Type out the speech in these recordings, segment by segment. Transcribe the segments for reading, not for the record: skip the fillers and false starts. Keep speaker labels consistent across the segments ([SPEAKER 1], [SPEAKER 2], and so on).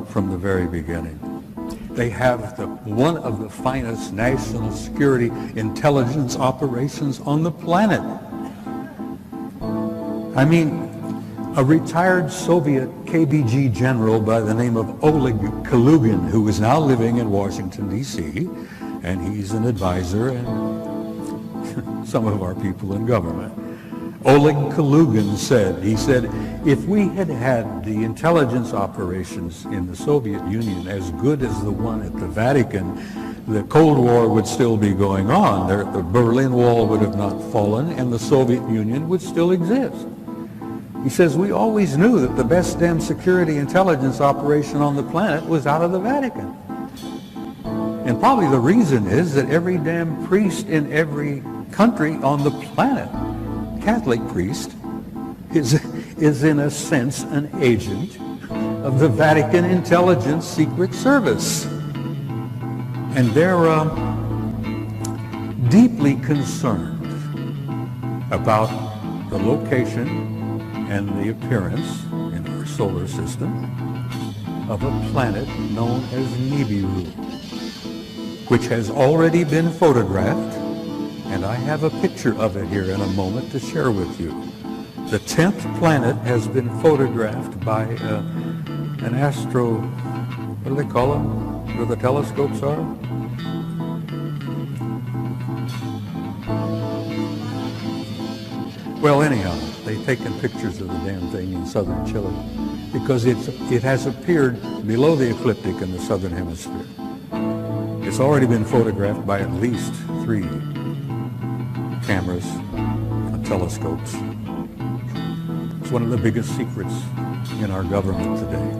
[SPEAKER 1] government from the very beginning. They have one of the finest national security intelligence operations on the planet. I mean, a retired Soviet KGB general by the name of Oleg Kalugin, who is now living in Washington, D.C., and he's an advisor and some of our people in government. Oleg Kalugin said, if we had had the intelligence operations in the Soviet Union as good as the one at the Vatican, the Cold War would still be going on. The Berlin Wall would have not fallen, and the Soviet Union would still exist. He says, we always knew that the best damn security intelligence operation on the planet was out of the Vatican. And probably the reason is that every damn priest in every country on the planet, Catholic priest, is in a sense an agent of the Vatican Intelligence Secret Service. And they're deeply concerned about the location and the appearance in our solar system of a planet known as Nibiru, which has already been photographed, and I have a picture of it here in a moment to share with you. The 10th planet has been photographed by an astro, what do they call them, where the telescopes are? Well, anyhow, they've taken pictures of the damn thing in southern Chile because it has appeared below the ecliptic in the southern hemisphere. It's already been photographed by at least 3 cameras and telescopes. It's one of the biggest secrets in our government today.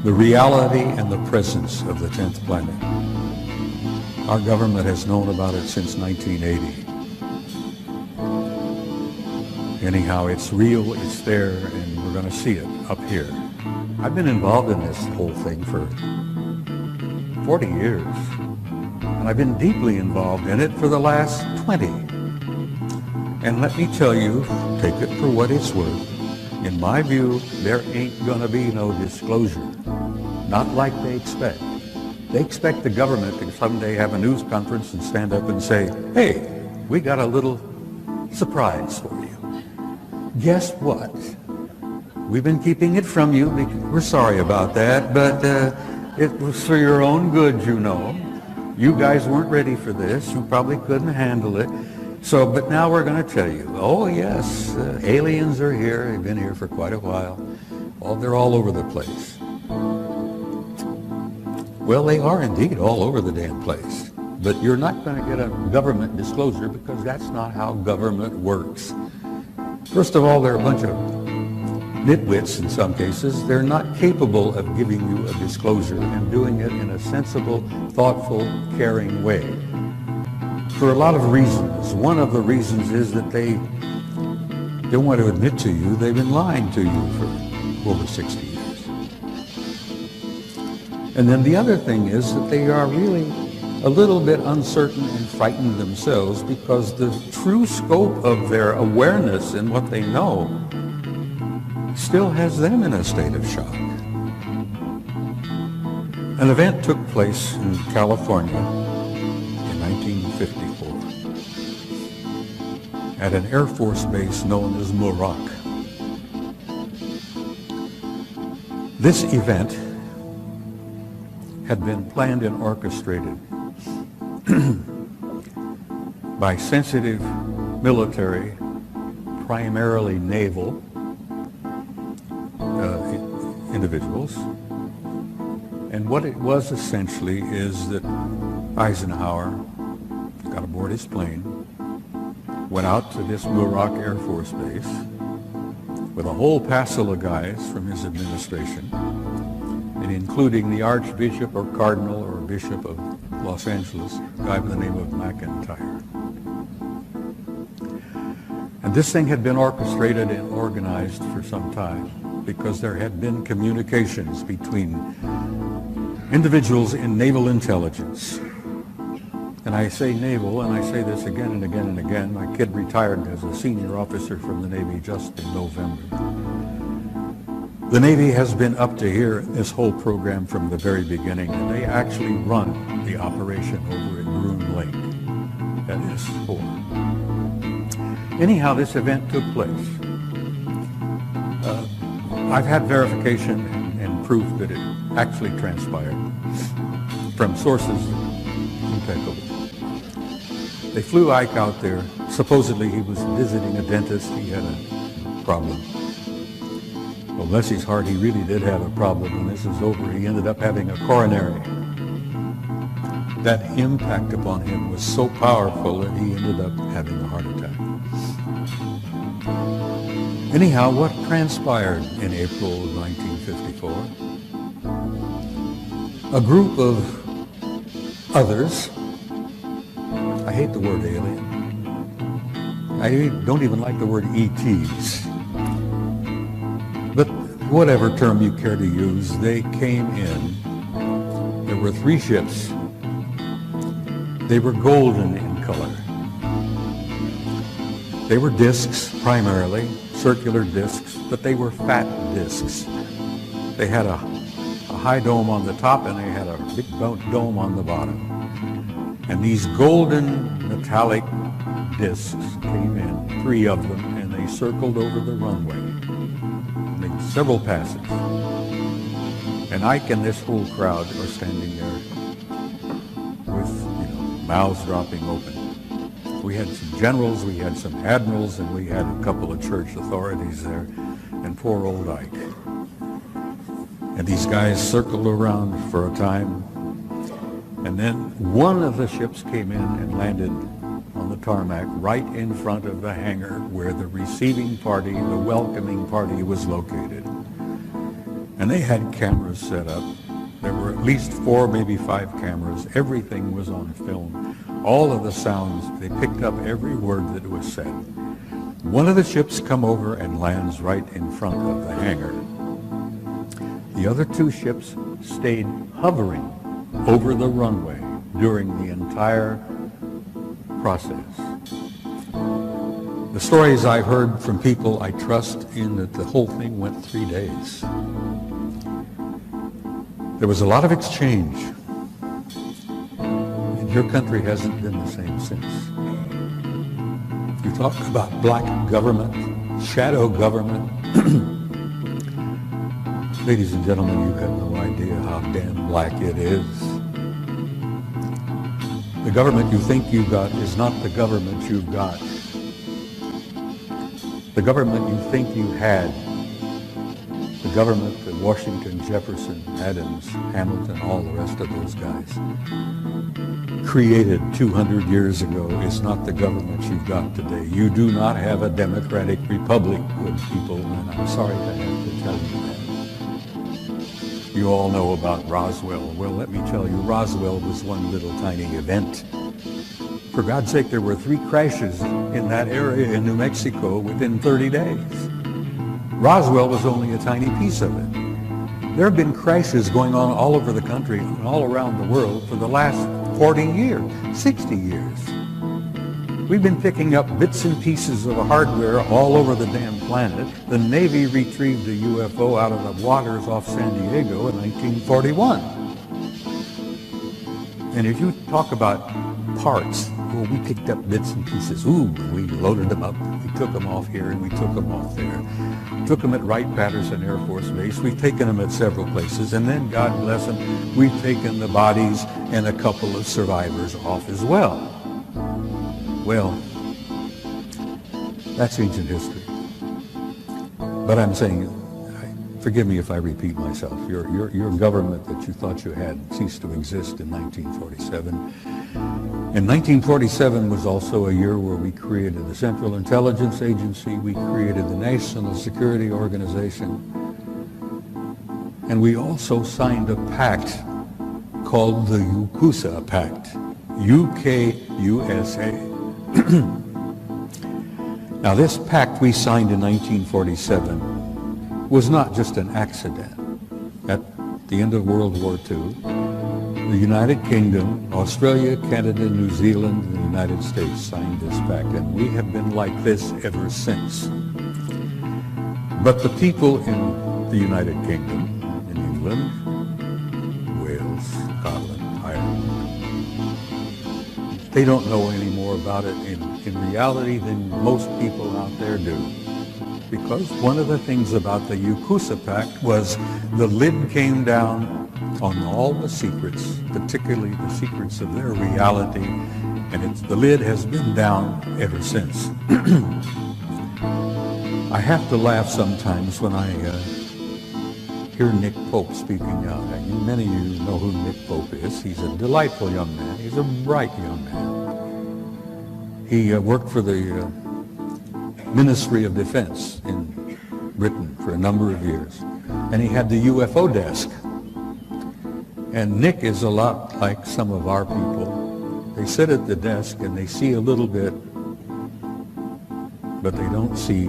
[SPEAKER 1] The reality and the presence of the 10th planet. Our government has known about it since 1980. Anyhow, it's real, it's there, and we're going to see it up here. I've been involved in this whole thing for 40 years, and I've been deeply involved in it for the last 20. And let me tell you, take it for what it's worth, in my view, there ain't going to be no disclosure. Not like they expect. They expect the government to someday have a news conference and stand up and say, hey, we got a little surprise for you. Guess what? We've been keeping it from you. We're sorry about that, but it was for your own good, you know. You guys weren't ready for this. You probably couldn't handle it. So, but now we're going to tell you, oh yes, aliens are here. They've been here for quite a while. They're all over the place. Well, they are indeed all over the damn place. But you're not going to get a government disclosure because that's not how government works. First of all, they're a bunch of nitwits in some cases. They're not capable of giving you a disclosure and doing it in a sensible, thoughtful, caring way. For a lot of reasons. One of the reasons is that they don't want to admit to you they've been lying to you for over 60 years. And then the other thing is that they are really a little bit uncertain and frightened themselves because the true scope of their awareness and what they know still has them in a state of shock. An event took place in California in 1954 at an Air Force base known as Muroc. This event had been planned and orchestrated by sensitive military, primarily naval individuals. And what it was essentially is that Eisenhower got aboard his plane, went out to this Muroc Air Force Base with a whole passel of guys from his administration, and including the Archbishop or Cardinal or Bishop of Los Angeles, a guy by the name of McIntyre. And this thing had been orchestrated and organized for some time because there had been communications between individuals in naval intelligence. And I say naval, and I say this again and again and again. My kid retired as a senior officer from the Navy just in November. The Navy has been up to here this whole program from the very beginning, and they actually run the operation over at Groom Lake. That is 4. Anyhow, this event took place. I've had verification and proof that it actually transpired from sources impeccable. They flew Ike out there. Supposedly he was visiting a dentist. He had a problem. Well, bless his heart, he really did have a problem. When this is over, he ended up having a coronary. That impact upon him was so powerful that he ended up having a heart attack. Anyhow, what transpired in April 1954? A group of others, I hate the word alien, I don't even like the word ETs, but whatever term you care to use, they came in. There were 3 ships. They were golden in color. They were discs primarily, circular discs, but they were fat discs. They had a high dome on the top and they had a big dome on the bottom. And these golden metallic discs came in, 3 of them, and they circled over the runway. Made several passes. And Ike and this whole crowd are standing there with, mouths dropping open. We had some generals, we had some admirals, and we had a couple of church authorities there, and poor old Ike. And these guys circled around for a time, and then one of the ships came in and landed on the tarmac right in front of the hangar where the receiving party, the welcoming party, was located. And they had cameras set up. There were at least 4, maybe 5 cameras. Everything was on film. All of the sounds, they picked up every word that was said. One of the ships come over and lands right in front of the hangar. The other 2 ships stayed hovering over the runway during the entire process. The stories I've heard from people I trust in that the whole thing went 3 days. There was a lot of exchange. And your country hasn't been the same since. You talk about black government, shadow government. Ladies and gentlemen, you have no idea how damn black it is. The government you think you got is not the government you've got. The government you think you had, the government that Washington, Jefferson, Adams, Hamilton, all the rest of those guys created 200 years ago, is not the government you've got today. You do not have a democratic republic, good people, and I'm sorry to have to tell you that. You all know about Roswell. Well, let me tell you, Roswell was one little tiny event. For God's sake, there were 3 crashes in that area in New Mexico within 30 days. Roswell was only a tiny piece of it. There have been crashes going on all over the country and all around the world for the last 40 years, 60 years. We've been picking up bits and pieces of hardware all over the damn planet. The Navy retrieved a UFO out of the waters off San Diego in 1941. And if you talk about parts, well, we picked up bits and pieces. Ooh, we loaded them up. We took them off here and we took them off there. Took them at Wright-Patterson Air Force Base. We've taken them at several places. And then, God bless them, we've taken the bodies and a couple of survivors off as well. Well, that's ancient history. But I'm saying, forgive me if I repeat myself, your government that you thought you had ceased to exist in 1947. And 1947 was also a year where we created the Central Intelligence Agency, we created the National Security Organization, and we also signed a pact called the UKUSA Pact, UK-USA. Now this pact we signed in 1947 was not just an accident. At the end of World War II, the United Kingdom, Australia, Canada, New Zealand, and the United States signed this pact, and we have been like this ever since. But the people in the United Kingdom, in England, Wales, Scotland, Ireland. They don't know any more about it in reality than most people out there do. Because one of the things about the Yakuza Pact was the lid came down on all the secrets, particularly the secrets of their reality, and the lid has been down ever since. I have to laugh sometimes when I hear Nick Pope speaking out. Many of you know who Nick Pope is. He's a delightful young man. He's a bright young man. He worked for the Ministry of Defense in Britain for a number of years, and he had the UFO desk. And Nick is a lot like some of our people. They sit at the desk and they see a little bit, but they don't see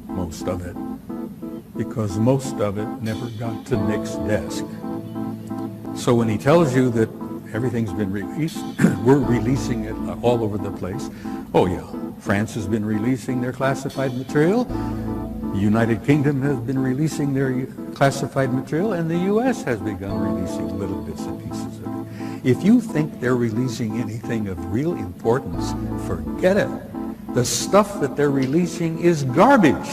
[SPEAKER 1] most of it, because most of it never got to Nick's desk. So when he tells you that everything's been released, we're releasing it all over the place. Oh yeah, France has been releasing their classified material. The United Kingdom has been releasing their classified material, and the U.S. has begun releasing little bits and pieces of it. If you think they're releasing anything of real importance, forget it. The stuff that they're releasing is garbage.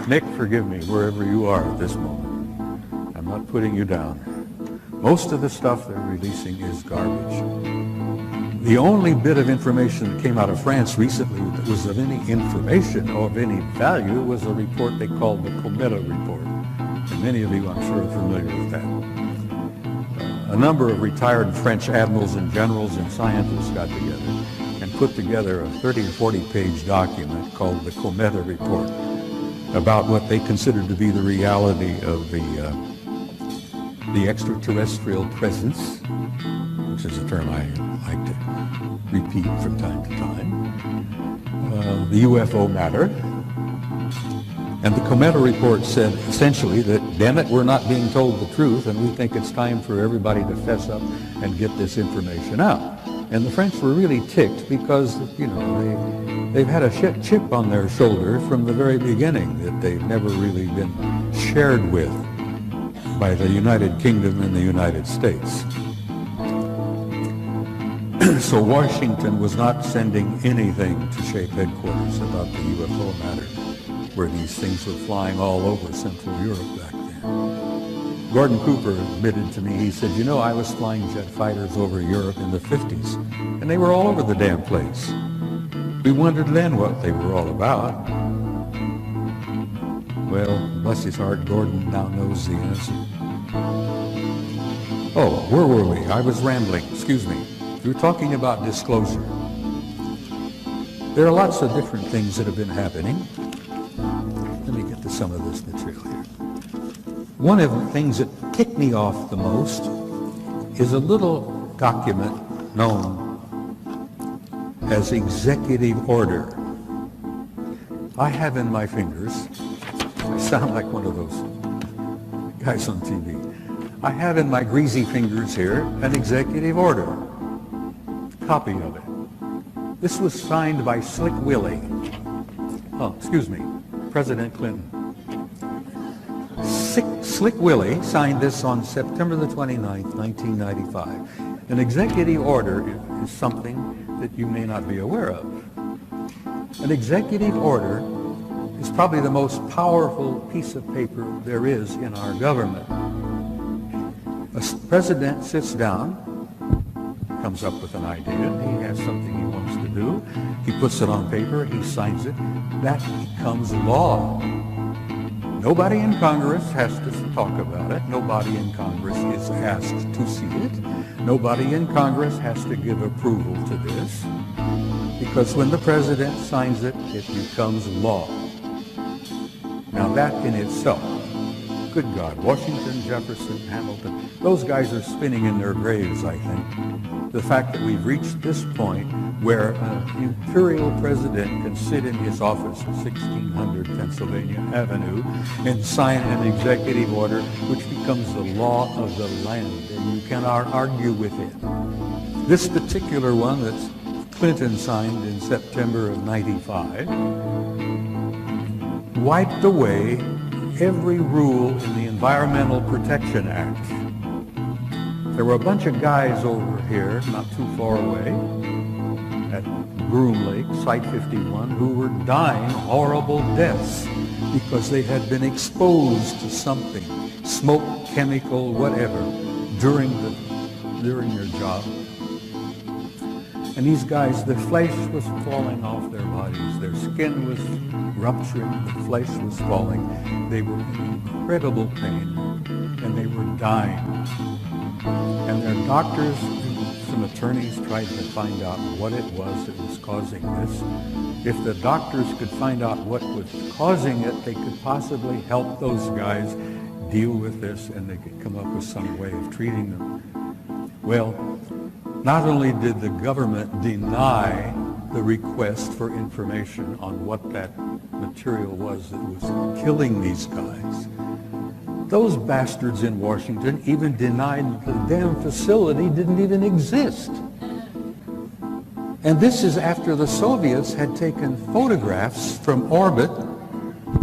[SPEAKER 1] Nick, forgive me wherever you are at this moment. I'm not putting you down. Most of the stuff they're releasing is garbage. The only bit of information that came out of France recently that was of any information or of any value was a report they called the Cometa report. And many of you, I'm sure, are familiar with that. A number of retired French admirals and generals and scientists got together and put together a 30 or 40-page document called the Cometa report about what they considered to be the reality of the extraterrestrial presence, which is a term I like to repeat from time to time, the UFO matter. And the Cometa report said essentially that, damn it, we're not being told the truth, and we think it's time for everybody to fess up and get this information out. And the French were really ticked because, you know, they've had a chip on their shoulder from the very beginning that they've never really been shared with by the United Kingdom and the United States. So Washington was not sending anything to shape headquarters about the UFO matter, where these things were flying all over Central Europe back then. Gordon Cooper admitted to me, he said, you know, I was flying jet fighters over Europe in the 50s, and they were all over the damn place. We wondered then what they were all about. Well, bless his heart, Gordon now knows the answer. Oh, where were we? I was rambling, excuse me. We were talking about disclosure. There are lots of different things that have been happening. Let me get to some of this material here. One of the things that ticked me off the most is a little document known as Executive Order. I have in my fingers, I sound like one of those guys on TV. I have in my greasy fingers here an Executive Order, copy of it. This was signed by Slick Willie. Oh, excuse me, President Clinton. Slick Willie signed this on September the 29th, 1995. An executive order is something that you may not be aware of. An executive order is probably the most powerful piece of paper there is in our government. A president sits down, comes up with an idea, he has something he wants to do, he puts it on paper, he signs it, that becomes law. Nobody in Congress has to talk about it. Nobody in Congress is asked to see it. Nobody in Congress has to give approval to this, because when the president signs it, it becomes law. Now that in itself, good God, Washington, Jefferson, Hamilton, those guys are spinning in their graves, I think. The fact that we've reached this point where an imperial president can sit in his office at 1600 Pennsylvania Avenue and sign an executive order which becomes the law of the land, and you cannot argue with it. This particular one that's Clinton signed in September of '95, wiped away every rule in the Environmental Protection Act. There were a bunch of guys over here, not too far away, at Groom Lake, Site 51, who were dying horrible deaths because they had been exposed to something, smoke, chemical, whatever, during their job. And these guys, the flesh was falling off their bodies. Their skin was rupturing. The flesh was falling. They were in incredible pain, and they were dying. And their doctors and some attorneys tried to find out what it was that was causing this. If the doctors could find out what was causing it, they could possibly help those guys deal with this, and they could come up with some way of treating them. Well, not only did the government deny the request for information on what that material was that was killing these guys, those bastards in Washington even denied the damn facility didn't even exist. And this is after the Soviets had taken photographs from orbit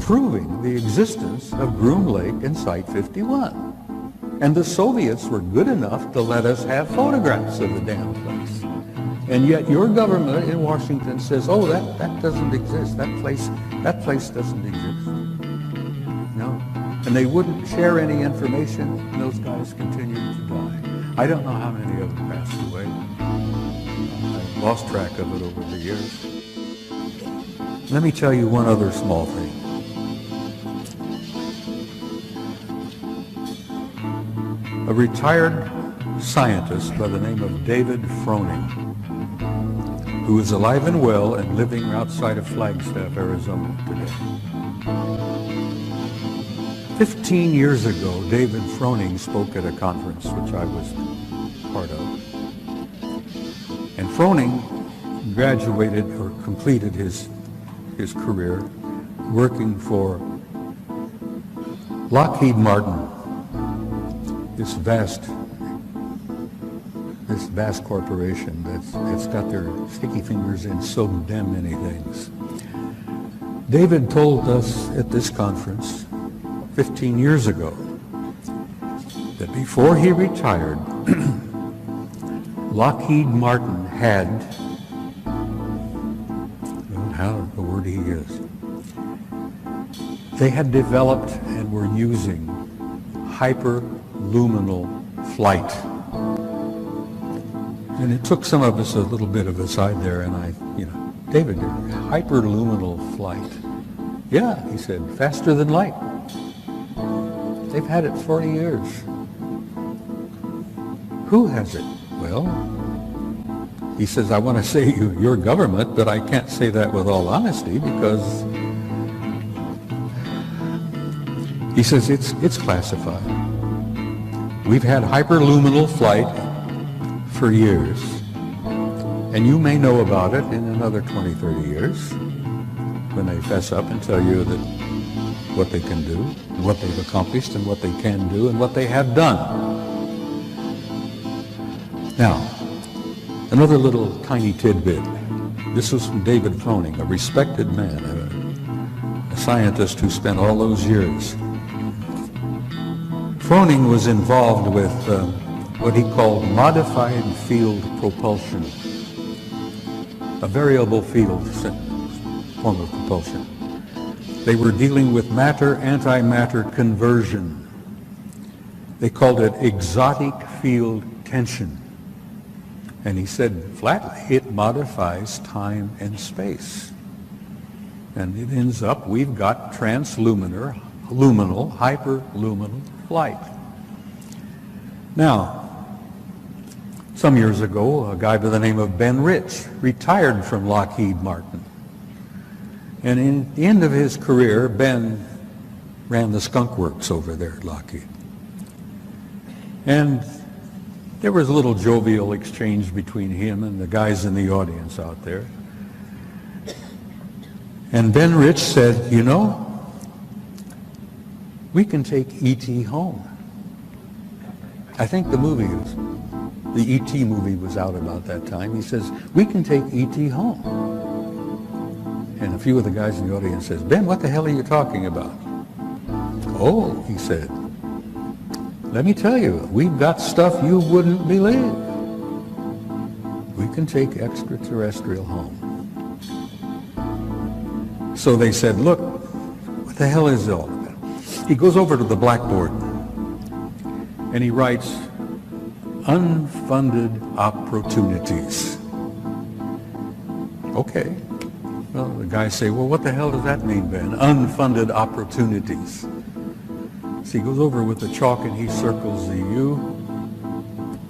[SPEAKER 1] proving the existence of Groom Lake and Site 51. And the Soviets were good enough to let us have photographs of the damn place. And yet your government in Washington says, oh, that doesn't exist. That place doesn't exist. No. And they wouldn't share any information, and those guys continued to die. I don't know how many of them passed away. I've lost track of it over the years. Let me tell you one other small thing. A retired scientist by the name of David Froning, who is alive and well and living outside of Flagstaff, Arizona today. 15 years ago, David Froning spoke at a conference which I was part of. And Froning graduated or completed his career working for Lockheed Martin, this vast corporation that's got their sticky fingers in so damn many things. David told us at this conference 15 years ago that before he retired, Lockheed Martin had, how the word he is, they had developed and were using hyperluminal flight. And it took some of us a little bit of a side there, and David, hyperluminal flight. Yeah, he said, faster than light. They've had it 40 years. Who has it? Well, he says, I want to say your government, but I can't say that with all honesty because he says it's classified. We've had hyperluminal flight for years, and you may know about it in another 20, 30 years when they fess up and tell you that what they can do, and what they've accomplished, and what they can do, and what they have done. Now, another little tiny tidbit. This was from David Froning, a respected man, a scientist who spent all those years. Froning was involved with what he called modified field propulsion, a variable field form of propulsion. They were dealing with matter-antimatter conversion. They called it exotic field tension. And he said flatly, it modifies time and space. And it ends up, we've got transluminal, hyperluminal flight. Now, some years ago, a guy by the name of Ben Rich retired from Lockheed Martin. And in the end of his career, Ben ran the skunk works over there at Lockheed. And there was a little jovial exchange between him and the guys in the audience out there. And Ben Rich said, you know, we can take E.T. home. I think the E.T. movie was out about that time. He says, we can take E.T. home. And a few of the guys in the audience says, Ben, what the hell are you talking about? Oh, he said, let me tell you, we've got stuff you wouldn't believe. We can take extraterrestrial home. So they said, look, what the hell is it all about? He goes over to the blackboard and he writes, unfunded opportunities. Okay. Well, the guys say, well, what the hell does that mean, Ben? Unfunded opportunities. So he goes over with the chalk and he circles the U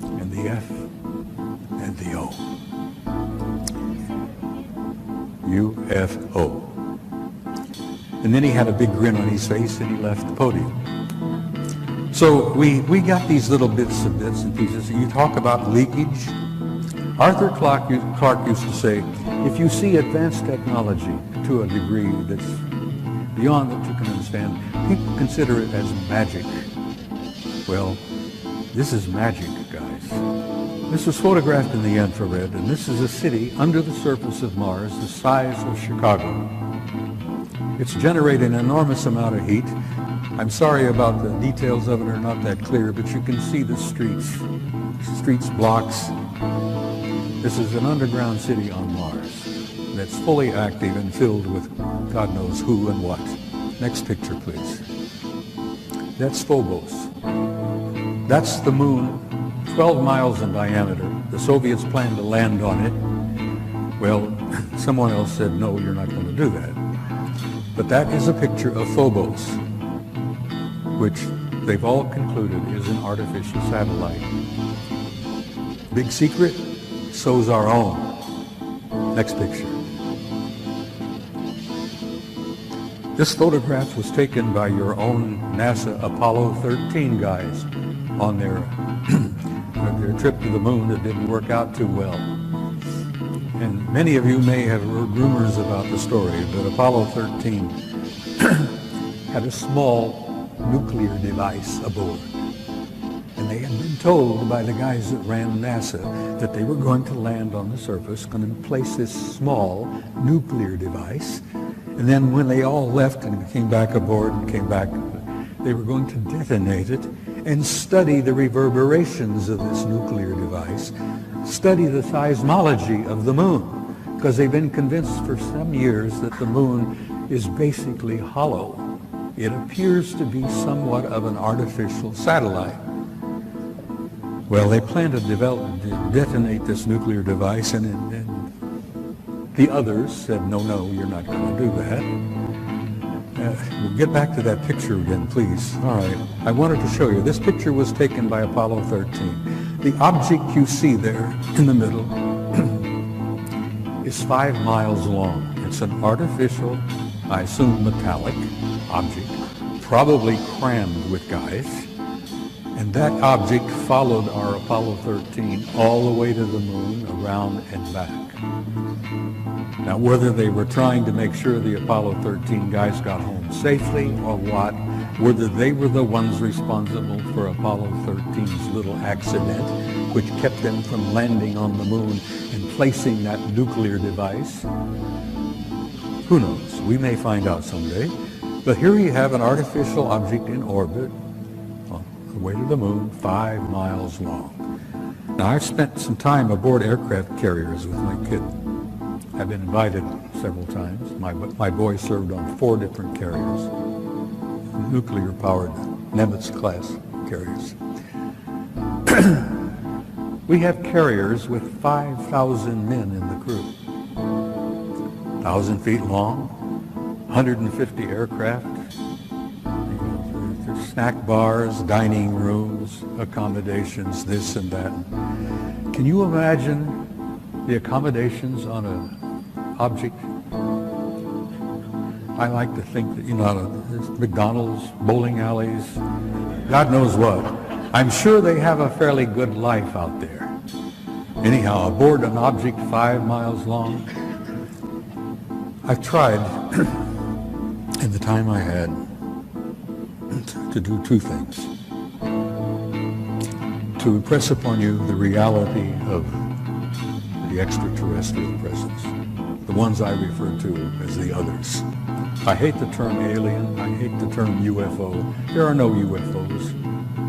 [SPEAKER 1] and the F and the O. UFO. And then he had a big grin on his face and he left the podium. So we got these little bits and pieces. You talk about leakage. Arthur Clarke used to say, if you see advanced technology to a degree that's beyond what you can understand, people consider it as magic. Well, this is magic, guys. This was photographed in the infrared, and this is a city under the surface of Mars the size of Chicago. It's generating an enormous amount of heat. I'm sorry about the details of it are not that clear, but you can see the streets, blocks. This is an underground city on Mars that's fully active and filled with God knows who and what. Next picture, please. That's Phobos. That's the moon, 12 miles in diameter. The Soviets planned to land on it. Well, someone else said, no, you're not going to do that. But that is a picture of Phobos, which they've all concluded is an artificial satellite. Big secret? So's our own. Next picture. This photograph was taken by your own NASA Apollo 13 guys on their trip to the moon that didn't work out too well. And many of you may have heard rumors about the story, but Apollo 13 had a small nuclear device aboard. And they had been told by the guys that ran NASA that they were going to land on the surface, going to place this small nuclear device. And then when they all left and came back aboard and came back, they were going to detonate it and study the reverberations of this nuclear device, study the seismology of the moon, because they've been convinced for some years that the moon is basically hollow. It appears to be somewhat of an artificial satellite. Well, they plan to detonate this nuclear device, and the others said, no, you're not going to do that. We'll get back to that picture again, please. All right, I wanted to show you. This picture was taken by Apollo 13. The object you see there in the middle is 5 miles long. It's an artificial, I assume metallic object, probably crammed with guys. And that object followed our Apollo 13 all the way to the moon, around and back. Now, whether they were trying to make sure the Apollo 13 guys got home safely or what, whether they were the ones responsible for Apollo 13's little accident, which kept them from landing on the moon and placing that nuclear device, who knows? We may find out someday. But here you have an artificial object in orbit, the way to the moon, 5 miles long. Now, I've spent some time aboard aircraft carriers with my kid. I've been invited several times. My boy served on 4 different carriers, nuclear-powered Nimitz-class carriers. We have carriers with 5,000 men in the crew, 1,000 feet long, 150 aircraft. There's snack bars, dining rooms, accommodations, this and that. Can you imagine the accommodations on an object? I like to think that, there's McDonald's, bowling alleys, God knows what. I'm sure they have a fairly good life out there. Anyhow, aboard an object 5 miles long, I've tried, in the time I had, to do 2 things. to impress upon you the reality of the extraterrestrial presence, the ones I refer to as the others. I hate the term alien. I hate the term UFO. There are no UFOs.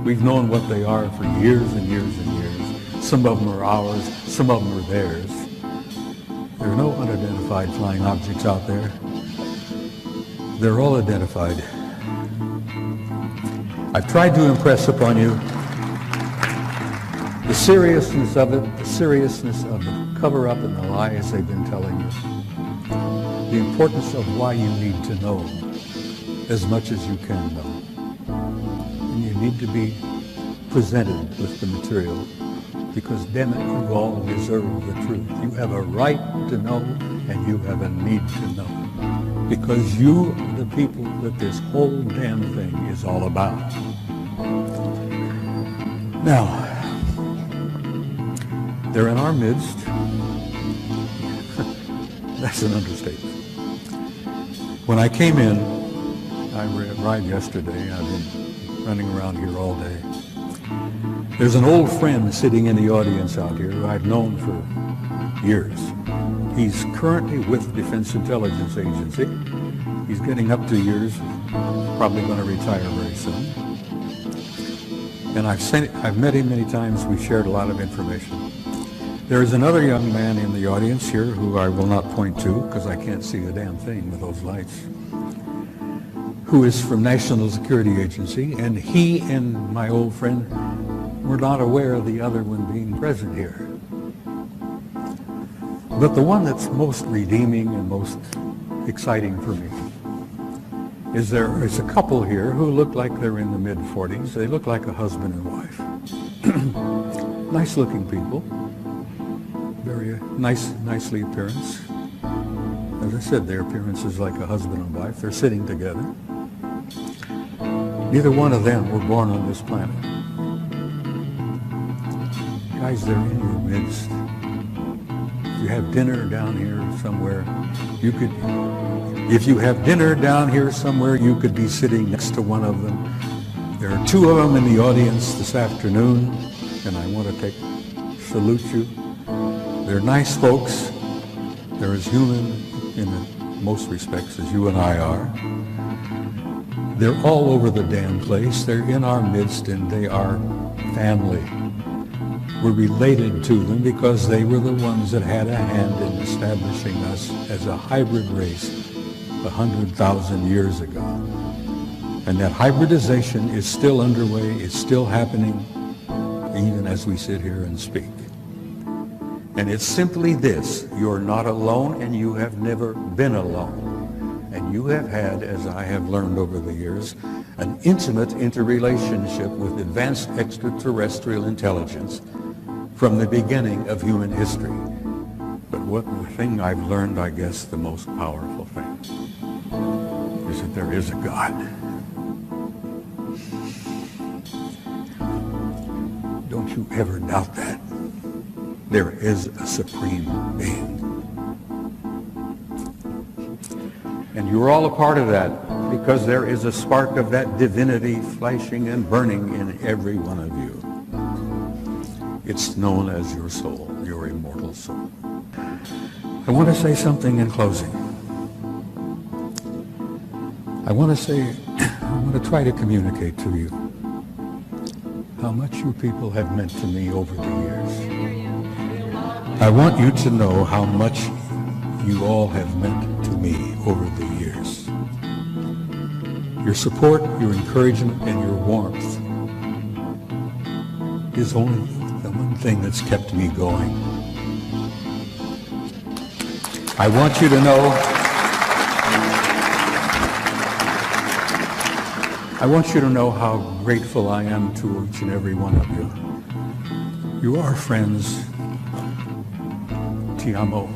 [SPEAKER 1] We've known what they are for years and years and years. Some of them are ours. Some of them are theirs. There are no unidentified flying objects out there. They're all identified. I've tried to impress upon you the seriousness of it, the seriousness of the cover-up and the lies they've been telling you, the importance of why you need to know as much as you can know. And you need to be presented with the material because, damn it, you all deserve the truth. You have a right to know and you have a need to know because you are the people that this whole damn thing is all about. Now, they're in our midst. That's an understatement. When I came in, I arrived yesterday. I've been running around here all day. There's an old friend sitting in the audience out here who I've known for years. He's currently with Defense Intelligence Agency. He's getting up to years, probably going to retire very soon. And I've met him many times. We've shared a lot of information. There is another young man in the audience here who I will not point to because I can't see a damn thing with those lights, who is from National Security Agency, and he and my old friend were not aware of the other one being present here. But the one that's most redeeming and most exciting for me is there is a couple here who look like they're in the mid-40s. They look like a husband and wife. Nice-looking people. Very nicely appearance. As I said, their appearance is like a husband and wife. They're sitting together. Neither one of them were born on this planet. Guys, they're in your midst. If you have dinner down here somewhere, you could, if you have dinner down here somewhere, you could be sitting next to one of them. There are two of them in the audience this afternoon, and I want to salute you. They're nice folks. They're as human in most respects as you and I are. They're all over the damn place. They're in our midst and they are family. We're related to them because they were the ones that had a hand in establishing us as a hybrid race 100,000 years ago. And that hybridization is still underway. It's still happening even as we sit here and speak. And it's simply this: you're not alone and you have never been alone. And you have had, as I have learned over the years, an intimate interrelationship with advanced extraterrestrial intelligence from the beginning of human history. But what the thing I've learned, I guess, the most powerful thing, is that there is a God. Don't you ever doubt that. There is a supreme being. And you're all a part of that because there is a spark of that divinity flashing and burning in every one of you. It's known as your soul, your immortal soul. I want to say something in closing. I want to try to communicate to you how much you people have meant to me over the years. I want you to know how much you all have meant to me over the years. Your support, your encouragement, and your warmth is only the one thing that's kept me going. I want you to know, how grateful I am to each and every one of you. You are friends. Ti amo.